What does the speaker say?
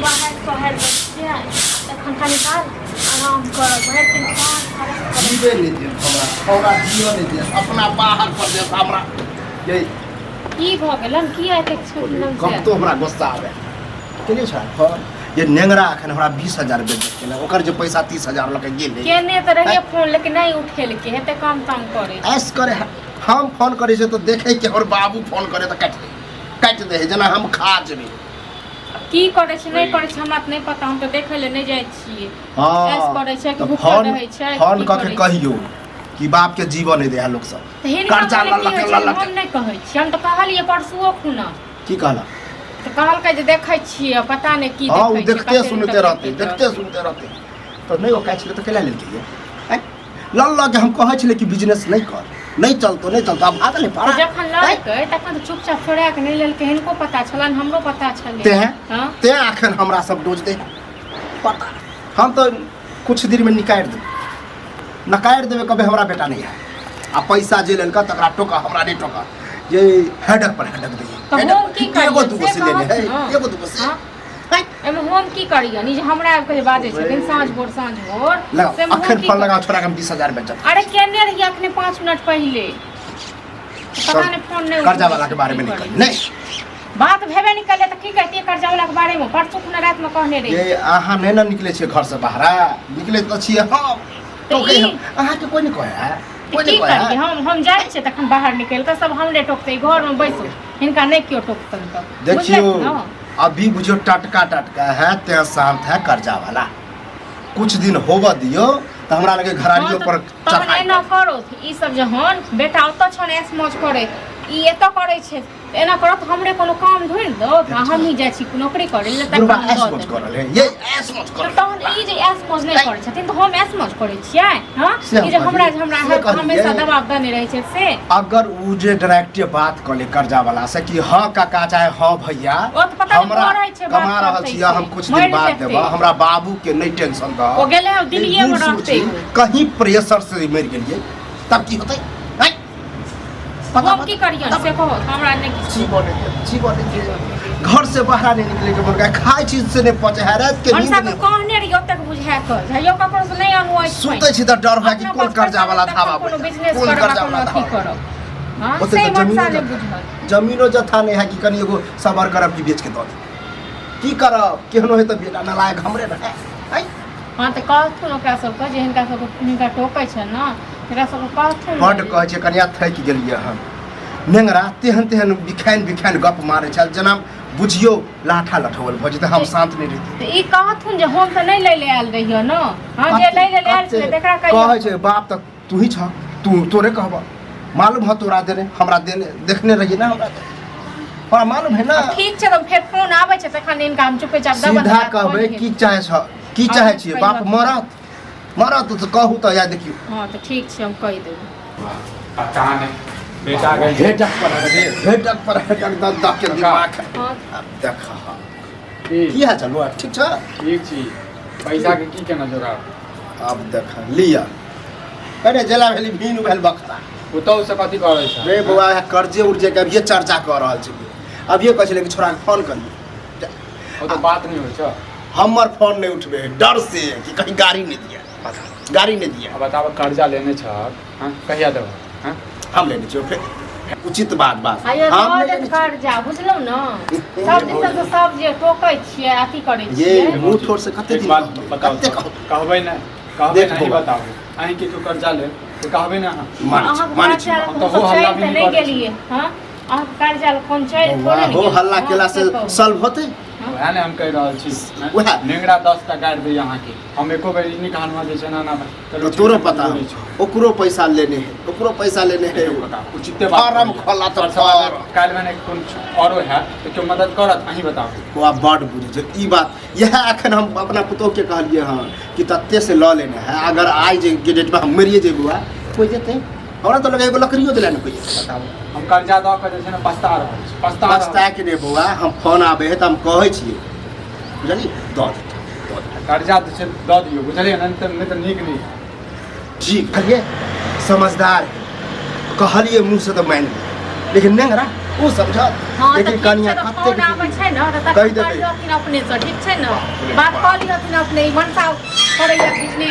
बाहर शहर बच्चे तखन खाली काल आराम करब भरि दिन काम करब जीवे नहीं दे हमरा जियो नहीं दे अपना बाहर पर दे हमरा ये की भ गेलन की एते छुटलन कब से तो हमरा गुस्सा आवे केने छ फोन ये नेंगरा अखन हमरा 20000 बेच देलक ओकर जे पैसा 30000 लके गेले केने त रहिए फोन लेकिन नहीं उठेल के हेते काम ताम करे ऐस करे हम फोन करे से तो देखे कि और बाबू फोन करे तो काट दे जना हम खा जेबे की करे छै नहीं करे छै हमरा त नहीं पता हम तो देखे ले नहीं जाय छिए हां ऐस करे छै कि भूखा फोन रहै छै फोन क के कहियो कि बाप के जीवन नहीं दे लोग सब कर्जा ललक हम नहीं कहै छी हम त कहलिए परसुओ खुना की कहला तो कहलकै जे देखै छिए पता नहीं की हां देखै देखते सुनते रहते तो नहीं ओ कहै छले तो केला लेलकै हैं लल्ला के हम कहै छले कि बिजनेस नहीं कर नहीं चलतो अब भागले पारा जखन लड़कै तखन तो चुपचाप छोड़ा के नहीं लेलकै हिनको पता छलन हमरो पता छलै ते अखन हमरा सब डोज दे पता हम तो कुछ दिन में निकाल देबे कबे हमरा बेटा नहीं है आ पैसा जे लेलका तकरा टोका हमरा नहीं टोका ये हेडक पर हेडक दे एगो दूगो से लेने है एगो दूगो से एमे हम की करियन ई जे हमरा आब के बाजे छथिन साँझ भोर से अखन फोन लगा छोड़ा हम 20000 बेचत अरे केने रही अखने 5 मिनट पहले पता नहीं फोन नहीं कर्जा वाला के बारे में नहीं बात भेबे नहीं करले त की कहती कर्जा वाला के बारे में परसों खुना रात में कहने रही ये आहा नहीं ना निकले छे घर से बाहर निकले तो छिए हम तो कहि आहा के कोई नहीं कहे की करिए हम जाय छे तखन बाहर निकल के सब हमरे टोकते घर में बैसो इनका नहीं क्यों टोकतन त देखियो अभी बुझो टटका है ते शांत है कर्जा वाला कुछ दिन होगा दियो तो हमरा लगे घरारियो पर चढ़ाई ना करो ई सब जहन बेटा ओत छन ऐस मौज करे ई एत करे छे एना करत हमरे कोनो काम ढूंढ दो हम ही जाय छी नौकरी करे ले तक ऐस मौज करल है ये ऐस मौज करल तहन ई जे ऐस मौज नहीं करे छथिन तो हम ऐस मौज करे छियै हां ई जे हमरा हमेशा दबाव देने रहे छे से अगर उ जे डायरेक्ट बात कले कर्जा वाला से कि हां काका चाहे हां भैया हमरा कमा रहल छियै हम कुछ दिन बाद देबा हमरा बाबू के नहीं टेंशन द ओ गेले दिल्लीए में रहते कहीं प्रेशर से मर गेलिए तब की होतै पता की करियन से कहो हमरा नहीं किछ जीवन घर से बाहर नहीं निकले के मुर्गा खाय चीज से नहीं पचे है रात के नींद में कहने रहियो तक बुझा कर जइयो ककरो से नहीं अनुय सुतै छी त डर है कि कोन कर्जा वाला धावा कोनो बिजनेस करब कोनो अथी करब हां से मत साले बुझल जमीनो जथा नहीं है कि कनी एगो सबर करब कि बेच के दो की करब केहनो है त बेटा ना लायक हमरे रहे है हां त कहथुन ओकरा सब के जे हिनका टोकै छै ना एकरा सब कहथुन बड कहै छै कनिया थैक गेलिए हम नेंगरा तेहन बिखान गप मारे छल जना बुझियो लाठा लठोल भ जेते हम शांत नहीं रहते त ई कहथुन जे हम त नहीं ले आयल रहियो न हां जे ले आयल छले देखरा कहै छै बाप त तू ही छ तोरे कहबा मालूम है तोरा देने हमरा देने देखने रही ना हमरा मालूम है ना ठीक छै त फेर फोन आबै छै तखन इनका हम चुपे चाप दबा सीधा कहबै की चाहे छी बाप मरत तो कहू त या देखियो हां त ठीक छै हम कहि देब पता नहीं बेटा गए भेटक पर दंता के दिमाग अब देख की है चलो ठीक छ ठीक छी पैसा के की केना जोड़ा अब देख लिया अरे जला भेली भीन भेल बखरा उतो से कथि करे छ रे बउआ कर्जे उर्जे के अब ये चर्चा कर रहल छी अब ये कहले कि छोरा के फोन करिए ओ तो बात नहीं होय छ हमर फोन नहीं उठबे डर से कि कहीं गाड़ी नहीं दिया गाड़ी नहीं दिया अब बताओ कर्जा लेने छ हां कहिया देबो हां हम लेने छो फिर उचित बात हम लेने कर्जा बुझलो न सब दिन से सब जे टोकै छियै अथी करै छियै ये मुंह ठोर से कते दिन बताओ कहबै ना कहबै नहीं बताओ अहीं के तो कर्जा ले तो कहबै ना मान तो हो हल्ला भी नहीं गेलिए हां आ कर्जा कोन छै थोड़े हो हल्ला केला से सॉल्व होते वह ने हम कह रहल छी नेंगरा 10 टा काट दे यहां के हम एको बेर इनी कहान में जे छै ना तो तोरो पता ओकरो पैसा लेने है उचित फार्म खोला तो काल मैंने कोन औरो है तो क्यों मदद करत अहीं बताओ वो बड बुझ जे ई बात यह अखन हम अपना पुतो के कहलिए हां कि तत्ते से ल लेने है अगर आज के डेट में हम मरिए जेबुआ कोई जेते हमरा तो लगे एगो लकड़ियो दिला न कोई बताओ हम कर्जा द के जे छै ना पछता के ने बुआ हम फोन आबे है त हम कहै छी बुझली द कर्जा छै द दियो बुझलिए न त नीक नहीं ठीक कहिए समझदार कहलिए मुंह से तो मान लेकिन नेंगरा उ समझत हाँ लेकिन तऽ कनिया ठीक छै, कते फोन आबै छै ने तऽ कहि तखन देबै। कहियथिन अपने से, ठीक छै ने, बात कऽ लिहथिन अपने, ई मनसा करैया बिजनेस।